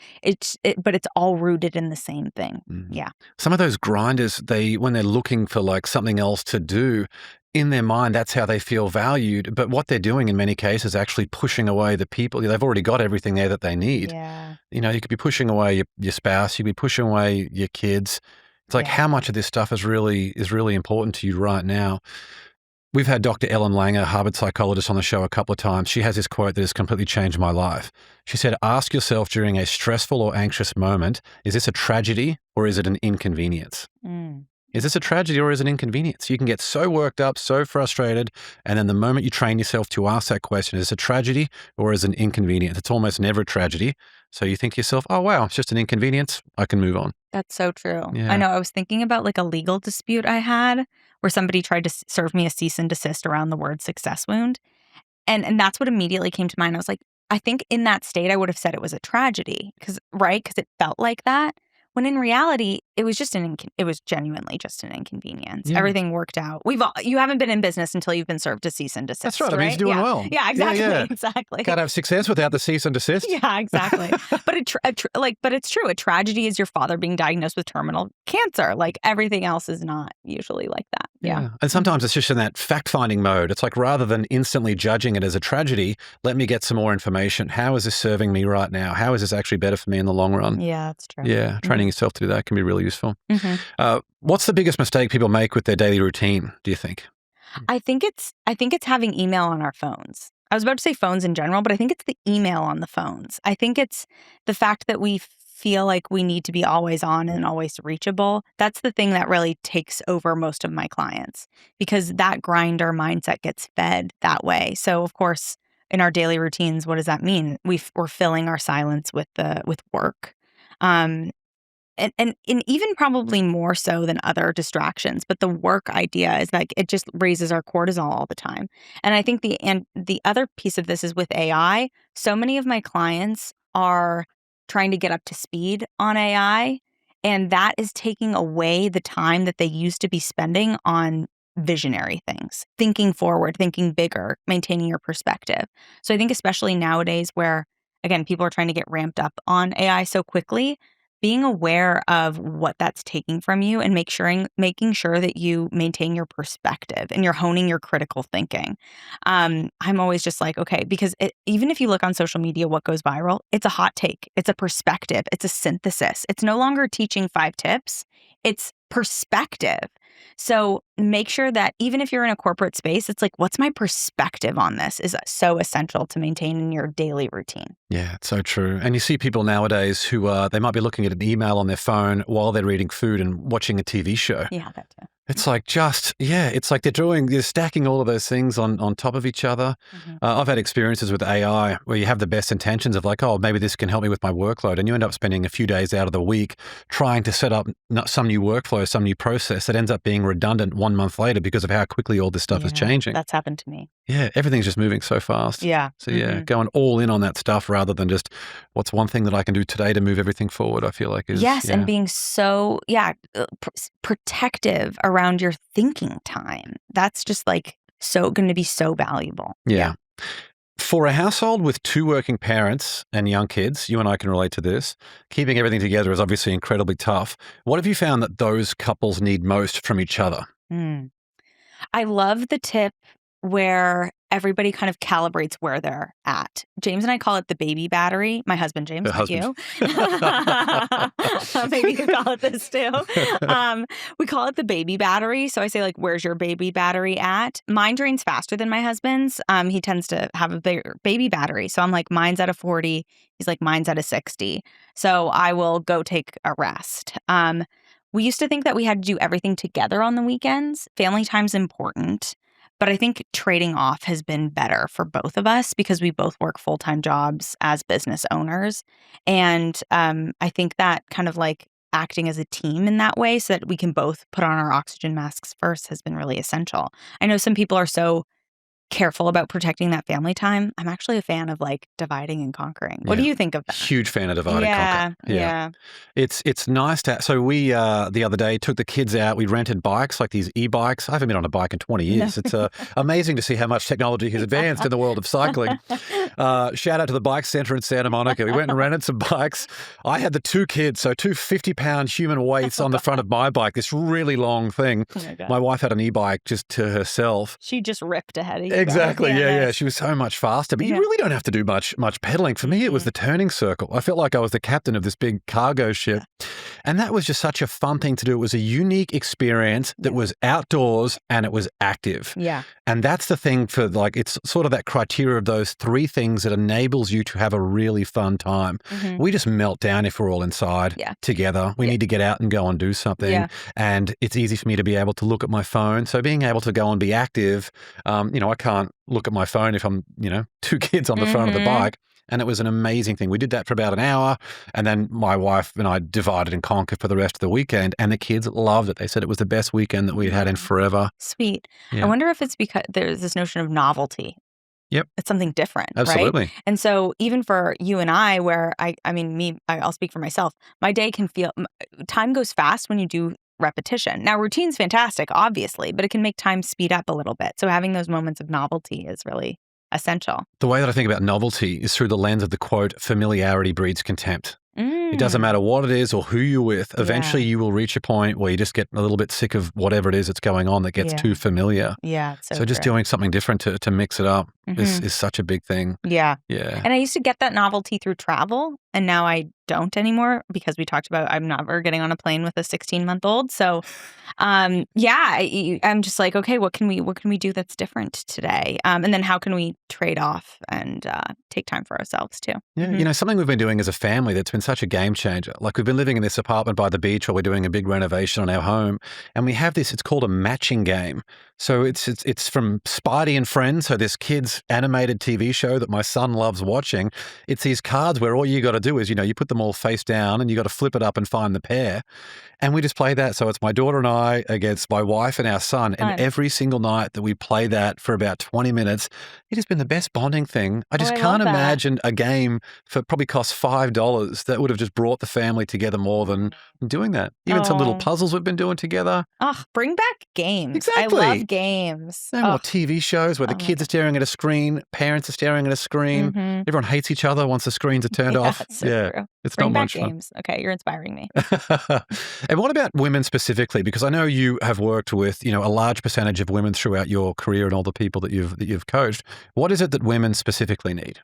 but it's all rooted in the same thing. Yeah. Some of those grinders, when they're looking for like something else to do, in their mind, that's how they feel valued. But what they're doing in many cases is actually pushing away the people. They've already got everything there that they need. Yeah. You could be pushing away your spouse. You could be pushing away your kids. It's like how much of this stuff is really important to you right now. We've had Dr. Ellen Langer, Harvard psychologist, on the show a couple of times. She has this quote that has completely changed my life. She said, ask yourself during a stressful or anxious moment, is this a tragedy or is it an inconvenience? Is this a tragedy or is it an inconvenience? You can get so worked up, so frustrated, and then the moment you train yourself to ask that question, is it a tragedy or is it an inconvenience? It's almost never a tragedy. So you think to yourself, oh, wow, it's just an inconvenience. I can move on. That's so true. Yeah. I know. I was thinking about like a legal dispute I had where somebody tried to serve me a cease and desist around the word success wound. And that's what immediately came to mind. I was like, I think in that state, I would have said it was a tragedy because it felt like that. When in reality, it was genuinely just an inconvenience. Yeah. Everything worked out. You haven't been in business until you've been served a cease and desist. That's right. I mean, he's doing well. Yeah, exactly. Exactly. Can't have success without the cease and desist. Yeah, exactly. But it's true. A tragedy is your father being diagnosed with terminal cancer. Like everything else is not usually like that. Yeah. And sometimes it's just in that fact-finding mode. It's like rather than instantly judging it as a tragedy, let me get some more information. How is this serving me right now? How is this actually better for me in the long run? Yeah, that's true. Yeah, training yourself to do that can be really useful. Mm-hmm. What's the biggest mistake people make with their daily routine, do you think? I think it's having email on our phones. I was about to say phones in general, but I think it's the email on the phones. I think it's the fact that we feel like we need to be always on and always reachable. That's the thing that really takes over most of my clients, because that grinder mindset gets fed that way. So of course, in our daily routines, what does that mean? We're filling our silence with work. And even probably more so than other distractions. But the work idea is like it just raises our cortisol all the time. And I think the other piece of this is with AI. So many of my clients are trying to get up to speed on AI, and that is taking away the time that they used to be spending on visionary things, thinking forward, thinking bigger, maintaining your perspective. So I think especially nowadays where, again, people are trying to get ramped up on AI so quickly, being aware of what that's taking from you and making sure that you maintain your perspective and you're honing your critical thinking. I'm always just like, okay, because even if you look on social media, what goes viral, it's a hot take, it's a perspective, it's a synthesis. It's no longer teaching 5 tips, it's perspective. So make sure that even if you're in a corporate space, it's like, what's my perspective on this is so essential to maintain in your daily routine. Yeah, it's so true. And you see people nowadays who they might be looking at an email on their phone while they're eating food and watching a TV show. Yeah, that too. It's like it's like they're stacking all of those things on top of each other. I've had experiences with AI where you have the best intentions of like, oh, maybe this can help me with my workload. And you end up spending a few days out of the week trying to set up some new workflow, some new process that ends up being redundant 1 month later because of how quickly all this stuff is changing. That's happened to me. Yeah, everything's just moving so fast. Yeah. So going all in on that stuff rather than just what's one thing that I can do today to move everything forward, I feel like is. Yes, and being so, protective around your thinking time. That's just like so going to be so valuable. Yeah. For a household with 2 working parents and young kids, you and I can relate to this, keeping everything together is obviously incredibly tough. What have you found that those couples need most from each other? I love the tip where everybody kind of calibrates where they're at. James and I call it the baby battery. My husband, James, not you. Maybe you call it this too. We call it the baby battery. So I say like, where's your baby battery at? Mine drains faster than my husband's. He tends to have a bigger baby battery. So I'm like, mine's at a 40. He's like, mine's at a 60. So I will go take a rest. We used to think that we had to do everything together on the weekends. Family time's important. But I think trading off has been better for both of us because we both work full-time jobs as business owners. And I think that kind of like acting as a team in that way so that we can both put on our oxygen masks first has been really essential. I know some people are so careful about protecting that family time. I'm actually a fan of like dividing and conquering. What do you think of that? Huge fan of divide and conquer. Yeah. It's nice to. So we the other day took the kids out. We rented bikes, like these e-bikes. I haven't been on a bike in 20 years. It's amazing to see how much technology has advanced in the world of cycling. Shout out to the bike center in Santa Monica. We went and rented some bikes. I had the 2 kids, so 2 50-pound human weights on the front of my bike. This really long thing. Oh my wife had an e-bike just to herself. She just ripped ahead of you. Exactly. Yeah. She was so much faster, but you really don't have to do much pedaling. For me, it was the turning circle. I felt like I was the captain of this big cargo ship. And that was just such a fun thing to do. It was a unique experience that was outdoors and it was active. Yeah. And that's the thing for like, it's sort of that criteria of those 3 things that enables you to have a really fun time. We just melt down if we're all inside together. We need to get out and go and do something. Yeah. And it's easy for me to be able to look at my phone. So being able to go and be active, I can't look at my phone if I'm, 2 kids on the front of the bike. And it was an amazing thing. We did that for about an hour. And then my wife and I divided and conquered for the rest of the weekend. And the kids loved it. They said it was the best weekend that we'd had in forever. Sweet. Yeah. I wonder if it's because there's this notion of novelty. Yep. It's something different. Absolutely. Right? And so even for you and I, where I'll speak for myself, my day can feel, time goes fast when you do repetition. Now, routine's fantastic, obviously, but it can make time speed up a little bit. So having those moments of novelty is really essential. The way that I think about novelty is through the lens of the quote, familiarity breeds contempt. It doesn't matter what it is or who you're with. Eventually, you will reach a point where you just get a little bit sick of whatever it is that's going on that gets too familiar. Yeah. So just doing something different to mix it up is such a big thing. Yeah. Yeah. And I used to get that novelty through travel, and now I don't anymore because we talked about I'm never getting on a plane with a 16-month-old. So, I'm just like, okay, what can we do that's different today? And then how can we trade off and take time for ourselves too? Yeah. Something we've been doing as a family that's been such a game changer. Like we've been living in this apartment by the beach while we're doing a big renovation on our home. And we have this, it's called a matching game. So it's from Spidey and Friends. So this kid's animated TV show that my son loves watching. It's these cards where all you got to do is, you put them all face down and you got to flip it up and find the pair. And we just play that. So it's my daughter and I against my wife and our son. And every single night that we play that for about 20 minutes, it has been the best bonding thing. I just can't imagine a game for probably costs $5 that would have just brought the family together more than doing that. Even some little puzzles we've been doing together. Oh, bring back games. Exactly. I love games. No more TV shows where the Oh my kids are staring at a screen, parents are staring at a screen. Mhm. Everyone hates each other once the screens are turned off. It's so true. It's Bring not back much fun. games. Okay, you're inspiring me. And what about women specifically? Because I know you have worked with, a large percentage of women throughout your career and all the people that you've coached. What is it that women specifically need?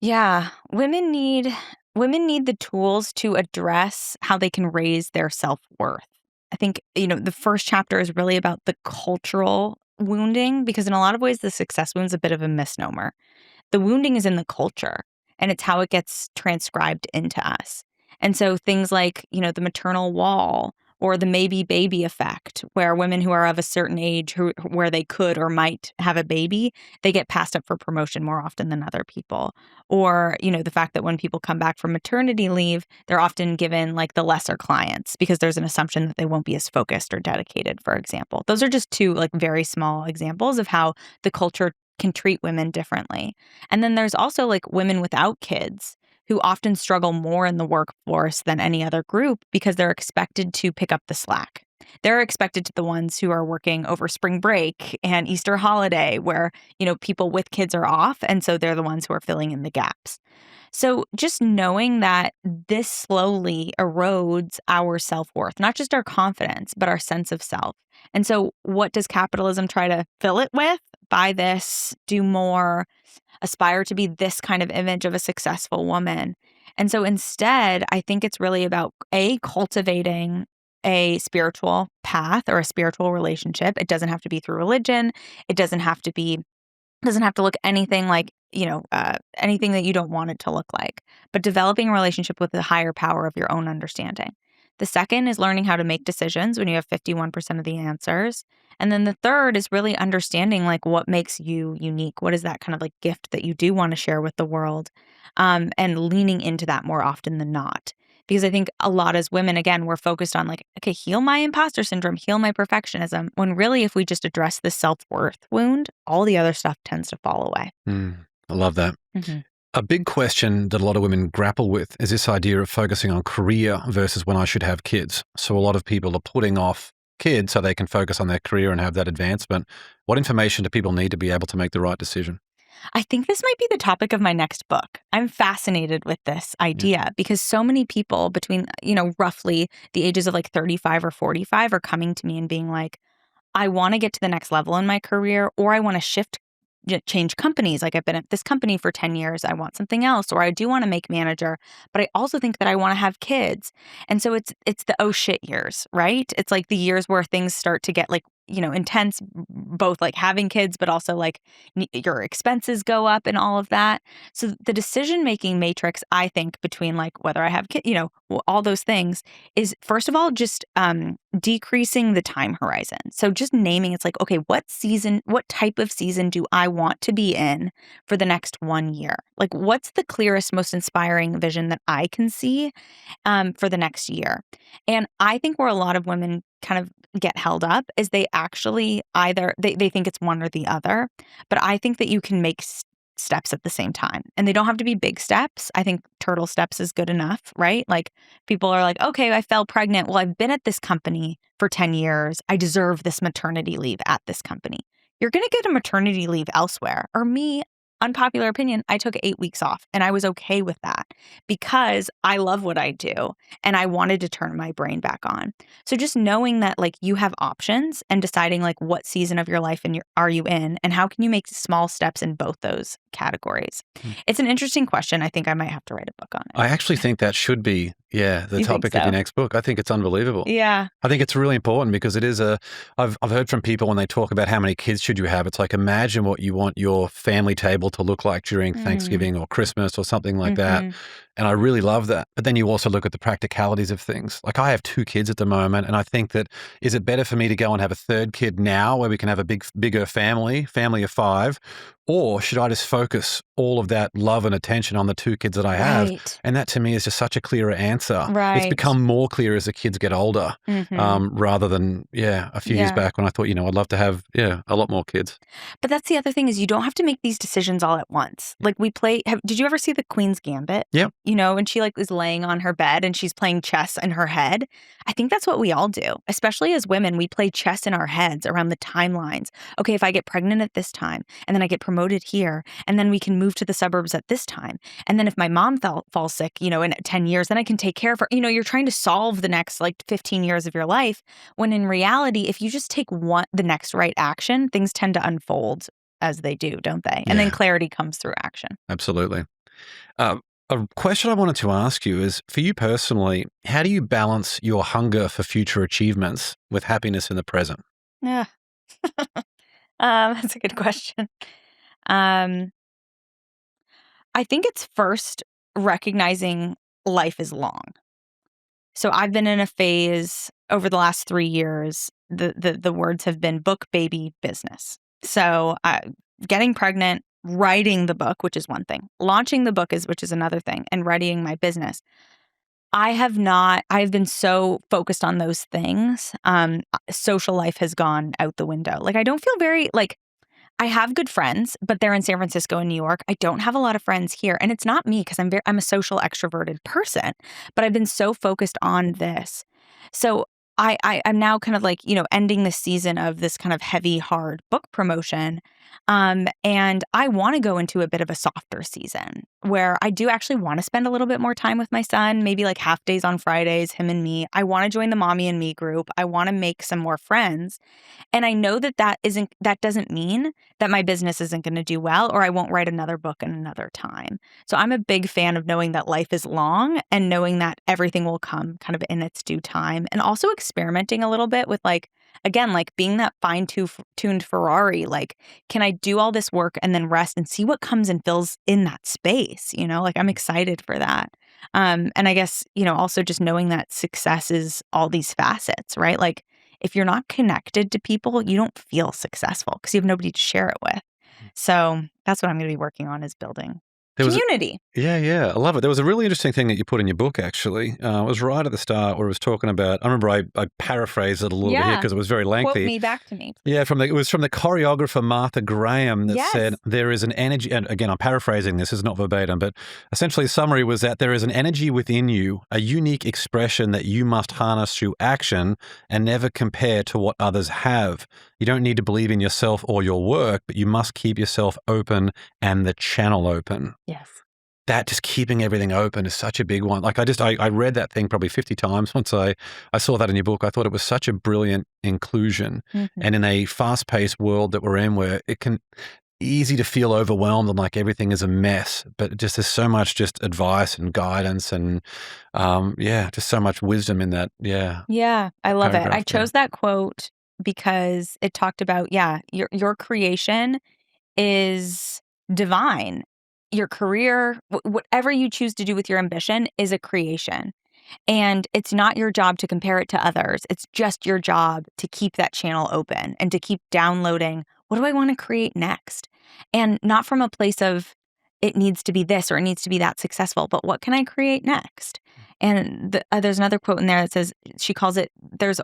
Yeah, women need the tools to address how they can raise their self-worth. I think, the first chapter is really about the cultural wounding because in a lot of ways the success wound's a bit of a misnomer. The wounding is in the culture and it's how it gets transcribed into us. And so things like, the maternal wall or the maybe baby effect, where women who are of a certain age where they could or might have a baby, they get passed up for promotion more often than other people. Or, the fact that when people come back from maternity leave, they're often given like the lesser clients because there's an assumption that they won't be as focused or dedicated, for example. Those are just two like very small examples of how the culture can treat women differently. And then there's also like women without kids who often struggle more in the workforce than any other group because they're expected to pick up the slack. They're expected to the ones who are working over spring break and Easter holiday where, people with kids are off. And so they're the ones who are filling in the gaps. So just knowing that this slowly erodes our self-worth, not just our confidence, but our sense of self. And so what does capitalism try to fill it with? Buy this, do more, aspire to be this kind of image of a successful woman. And so instead, I think it's really about cultivating a spiritual path or a spiritual relationship. It doesn't have to be through religion. It doesn't have to look anything like, anything that you don't want it to look like, but developing a relationship with the higher power of your own understanding. The second is learning how to make decisions when you have 51% of the answers. And then the third is really understanding like what makes you unique. What is that kind of like gift that you do want to share with the world? And leaning into that more often than not. Because I think a lot as women, again, we're focused on like, okay, heal my imposter syndrome, heal my perfectionism. When really, if we just address the self-worth wound, all the other stuff tends to fall away. I love that. Mm-hmm. A big question that a lot of women grapple with is this idea of focusing on career versus when I should have kids. So a lot of people are putting off kids so they can focus on their career and have that advancement. What information do people need to be able to make the right decision? I think this might be the topic of my next book. I'm fascinated with this idea because so many people between, roughly the ages of like 35 or 45 are coming to me and being like, I want to get to the next level in my career, or I want to change companies. Like I've been at this company for 10 years. I want something else, or I do want to make manager, but I also think that I want to have kids. And so it's the oh shit years, right? It's like the years where things start to get like, intense, both like having kids, but also like your expenses go up and all of that. So the decision-making matrix, I think, between like whether I have kids, all those things is first of all, just decreasing the time horizon. So just naming, it's like, okay, what type of season do I want to be in for the next 1 year? Like what's the clearest, most inspiring vision that I can see for the next year? And I think where a lot of women kind of get held up is they actually either they think it's one or the other, but I think that you can make steps at the same time, and they don't have to be big steps. I think turtle steps is good enough, right? Like people are like, okay, I fell pregnant. Well, I've been at this company for 10 years. I deserve this maternity leave at this company. You're going to get a maternity leave elsewhere. Or me, unpopular opinion, I took 8 weeks off and I was okay with that because I love what I do and I wanted to turn my brain back on. So just knowing that like you have options and deciding like what season of your life are you in and how can you make small steps in both those categories. It's an interesting question. I think I might have to write a book on it. I actually think that should be, the topic of your next book. I think it's unbelievable. Yeah. I think it's really important because it is I've heard from people when they talk about how many kids should you have, it's like imagine what you want your family table to look like during Thanksgiving or Christmas or something like that. And I really love that. But then you also look at the practicalities of things. Like I have 2 kids at the moment, and I think that is it better for me to go and have a 3rd kid now where we can have a bigger family of 5, or should I just focus all of that love and attention on the 2 kids that I have? Right. And that to me is just such a clearer answer. Right. It's become more clear as the kids get older, rather than, a few years back when I thought, I'd love to have, a lot more kids. But that's the other thing is you don't have to make these decisions all at once. Like did you ever see The Queen's Gambit? Yep. and she like is laying on her bed and she's playing chess in her head. I think that's what we all do, especially as women. We play chess in our heads around the timelines. Okay, if I get pregnant at this time and then I get promoted here and then we can move to the suburbs at this time. And then if my mom falls sick, in 10 years, then I can take care of her. You're trying to solve the next like 15 years of your life, when in reality, if you just take the next right action, things tend to unfold as they do, don't they? And then clarity comes through action. Absolutely. A question I wanted to ask you is, for you personally, how do you balance your hunger for future achievements with happiness in the present? Yeah. That's a good question. I think it's first recognizing life is long. So I've been in a phase over the last 3 years. The words have been book, baby, business. So getting pregnant, writing the book, which is one thing, launching the book which is another thing, and writing my business. I've been so focused on those things. Social life has gone out the window. Like, I don't feel very I have good friends, but they're in San Francisco and New York. I don't have a lot of friends here. And it's not me, because I'm a social extroverted person, but I've been so focused on this. So I'm now kind of ending this season of this kind of heavy, hard book promotion. And I want to go into a bit of a softer season where I do actually want to spend a little bit more time with my son, maybe like half days on Fridays, him and me. I want to join the mommy and me group. I want to make some more friends. And I know that doesn't mean that my business isn't going to do well, or I won't write another book in another time. So I'm a big fan of knowing that life is long and knowing that everything will come kind of in its due time, and also experimenting a little bit with being that fine-tuned Ferrari. Can I do all this work and then rest and see what comes and fills in that space? I'm excited for that. And I guess, also just knowing that success is all these facets, right? If you're not connected to people, you don't feel successful because you have nobody to share it with. So that's what I'm going to be working on, is building community. Yeah. I love it. There was a really interesting thing that you put in your book, actually. It was right at the start where it was talking about, I remember I paraphrased it a little bit here because it was very lengthy. Quote me back to me. Yeah, it was from the choreographer Martha Graham that said, there is an energy, and again, I'm paraphrasing, this is not verbatim, but essentially the summary was that there is an energy within you, a unique expression that you must harness through action and never compare to what others have. You don't need to believe in yourself or your work, but you must keep yourself open and the channel open. Yes. That just keeping everything open is such a big one. I read that thing probably 50 times once I saw that in your book. I thought it was such a brilliant inclusion. Mm-hmm. And in a fast-paced world that we're in, where it can easy to feel overwhelmed and like everything is a mess, but just there's so much just advice and guidance and just so much wisdom in that. Yeah, I love it. I chose that quote because it talked about, your creation is divine. Your career, whatever you choose to do with your ambition, is a creation. And it's not your job to compare it to others. It's just your job to keep that channel open and to keep downloading, what do I want to create next? And not from a place of it needs to be this or it needs to be that successful, but what can I create next? And there's another quote in there that says, she calls it, there's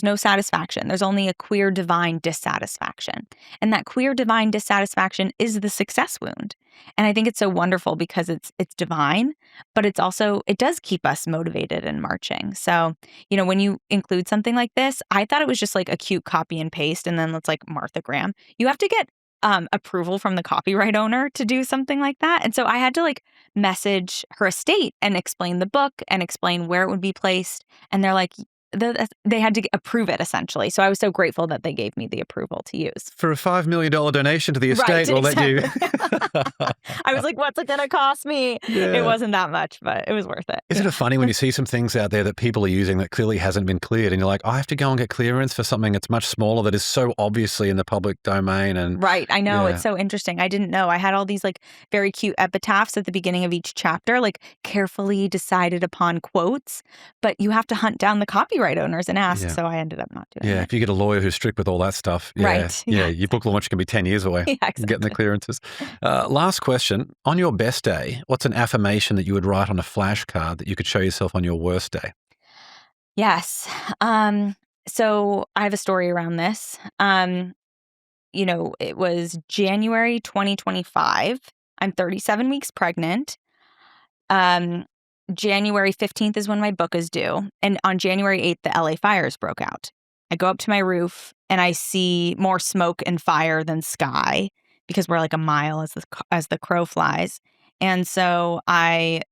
no satisfaction. There's only a queer divine dissatisfaction. And that queer divine dissatisfaction is the success wound. And I think it's so wonderful because it's divine, but it does keep us motivated and marching. So, when you include something like this, I thought it was just like a cute copy and paste. And then let's Martha Graham. You have to get approval from the copyright owner to do something like that. And so I had to message her estate and explain the book and explain where it would be placed. And they're like, they had to approve it, essentially. So I was so grateful that they gave me the approval to use. For a $5 million donation to the estate, we'll let you. I was like, what's it going to cost me? Yeah. It wasn't that much, but it was worth it. Isn't it funny when you see some things out there that people are using that clearly hasn't been cleared, and you're like, I have to go and get clearance for something that's much smaller that is so obviously in the public domain. And right. I know. It's so interesting. I didn't know. I had all these very cute epitaphs at the beginning of each chapter, carefully decided upon quotes, but you have to hunt down the copyright owners and ask. Yeah. So I ended up not doing it. Yeah, if you get a lawyer who's strict with all that stuff. Right. Yeah, your book launch can be 10 years away. Exactly. Getting the clearances. Last question. On your best day, what's an affirmation that you would write on a flashcard that you could show yourself on your worst day? Yes. So I have a story around this. It was January 2025. I'm 37 weeks pregnant. January 15th is when my book is due. And on January 8th, the LA fires broke out. I go up to my roof and I see more smoke and fire than sky because we're like a mile as the crow flies. And so my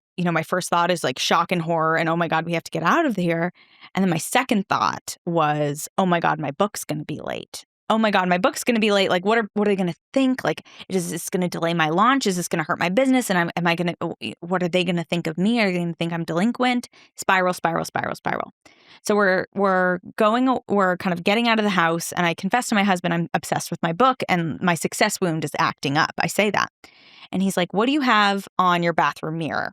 first thought is like shock and horror and, oh my God, we have to get out of here. And then my second thought was, oh my God, my book's going to be late. Oh my God, my book's going to be late. Like, what are they going to think? Like, is this going to delay my launch? Is this going to hurt my business? And what are they going to think of me? Are they going to think I'm delinquent? Spiral, spiral, spiral, spiral. So we're kind of getting out of the house. And I confess to my husband, I'm obsessed with my book and my success wound is acting up. I say that. And he's like, what do you have on your bathroom mirror?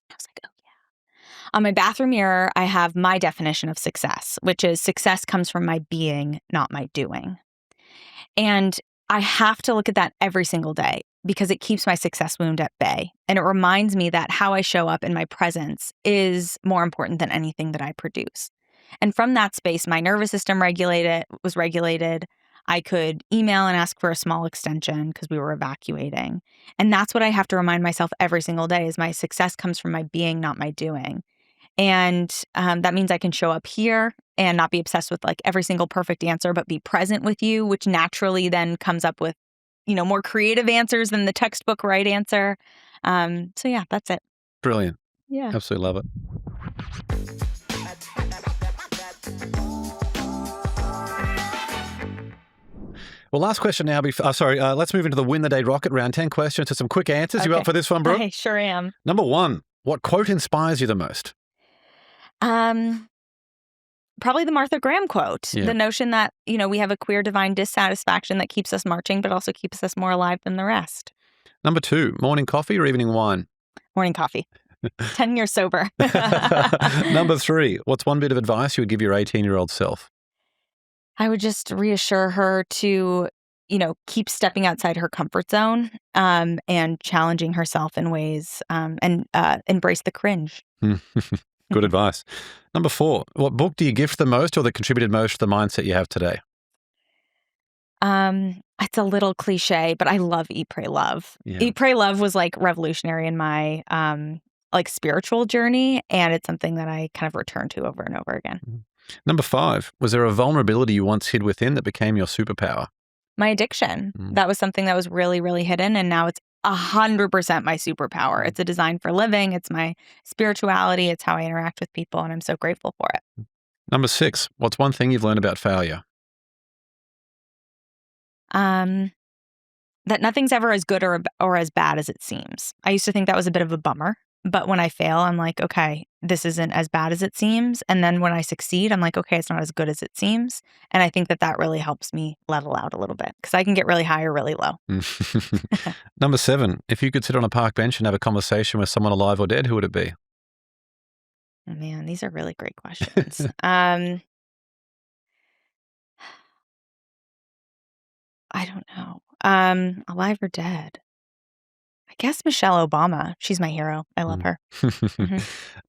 I was like, oh yeah. On my bathroom mirror, I have my definition of success, which is success comes from my being, not my doing. And I have to look at that every single day because it keeps my success wound at bay. And it reminds me that how I show up in my presence is more important than anything that I produce. And from that space, my nervous system was regulated. I could email and ask for a small extension because we were evacuating. And that's what I have to remind myself every single day is my success comes from my being, not my doing. And that means I can show up here and not be obsessed with like every single perfect answer, but be present with you, which naturally then comes up with, more creative answers than the textbook right answer. So yeah, that's it. Brilliant. Yeah. Absolutely love it. Well, last question now. Let's move into the Win the Day Rocket round. 10 questions to some quick answers. Okay. You up for this one, Brooke? I sure am. Number 1, what quote inspires you the most? Probably the Martha Graham quote. Yeah. The notion that, we have a queer divine dissatisfaction that keeps us marching, but also keeps us more alive than the rest. Number 2, morning coffee or evening wine? Morning coffee. 10 years sober. Number 3, what's one bit of advice you would give your 18-year-old self? I would just reassure her to, keep stepping outside her comfort zone and challenging herself in ways and embrace the cringe. Good advice. Number 4, what book do you gift the most or that contributed most to the mindset you have today? It's a little cliche, but I love Eat, Pray, Love. Yeah. Eat, Pray, Love was like revolutionary in my spiritual journey, and it's something that I kind of return to over and over again. Number 5, was there a vulnerability you once hid within that became your superpower? My addiction. That was something that was really, really hidden, and now it's 100% my superpower. It's a design for living. It's my spirituality. It's how I interact with people, and I'm so grateful for it. Number 6, what's one thing you've learned about failure? That nothing's ever as good or as bad as it seems. I used to think that was a bit of a bummer, but when I fail, I'm like, okay, this isn't as bad as it seems. And then when I succeed, I'm like, okay, it's not as good as it seems. And I think that really helps me level out a little bit because I can get really high or really low. Number 7, if you could sit on a park bench and have a conversation with someone alive or dead, who would it be? Oh, man, these are really great questions. I don't know. Alive or dead? I guess Michelle Obama. She's my hero. I love her.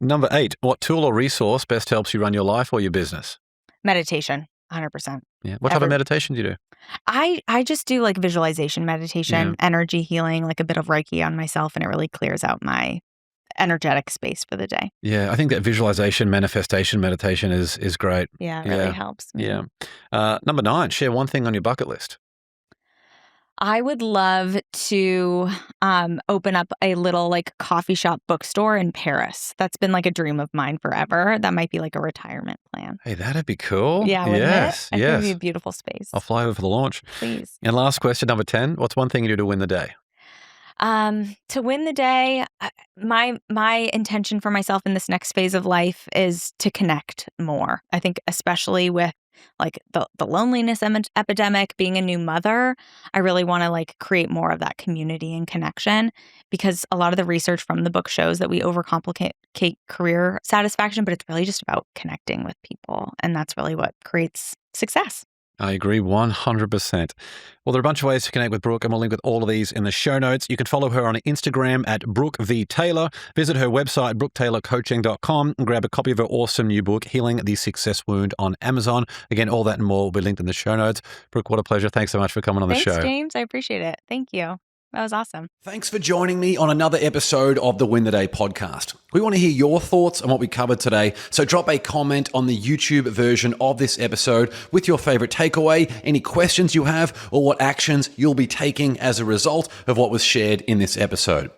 Number 8, what tool or resource best helps you run your life or your business? Meditation, 100%. Yeah. What type of meditation do you do? I just do like visualization meditation, energy healing, like a bit of Reiki on myself, and it really clears out my energetic space for the day. Yeah, I think that visualization, manifestation, meditation is great. Yeah, it really helps me. Yeah. Number 9, share one thing on your bucket list. I would love to open up a little like coffee shop bookstore in Paris. That's been like a dream of mine forever. That might be like a retirement plan. Hey, that'd be cool. Yeah, wouldn't it? I think Yes. it'd be a beautiful space. I'll fly over for the launch. Please. And last question, number 10, what's one thing you do to win the day? To win the day, my intention for myself in this next phase of life is to connect more. I think especially with like the loneliness epidemic, being a new mother, I really want to like create more of that community and connection because a lot of the research from the book shows that we overcomplicate career satisfaction, but it's really just about connecting with people. And that's really what creates success. I agree 100%. Well, there are a bunch of ways to connect with Brooke, and we'll link with all of these in the show notes. You can follow her on Instagram at Brooke V. Taylor. Visit her website, brooketaylorcoaching.com, and grab a copy of her awesome new book, Healing the Success Wound, on Amazon. Again, all that and more will be linked in the show notes. Brooke, what a pleasure. Thanks so much for coming on the show. Thanks, James. I appreciate it. Thank you. That was awesome. Thanks for joining me on another episode of the Win the Day podcast. We want to hear your thoughts on what we covered today, so drop a comment on the YouTube version of this episode with your favorite takeaway, any questions you have, or what actions you'll be taking as a result of what was shared in this episode.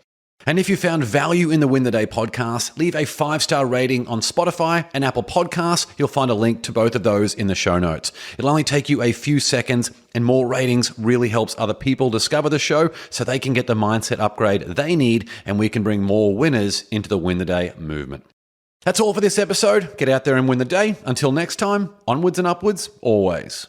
And if you found value in the Win the Day podcast, leave a 5-star rating on Spotify and Apple Podcasts. You'll find a link to both of those in the show notes. It'll only take you a few seconds, and more ratings really helps other people discover the show so they can get the mindset upgrade they need, and we can bring more winners into the Win the Day movement. That's all for this episode. Get out there and win the day. Until next time, onwards and upwards, always.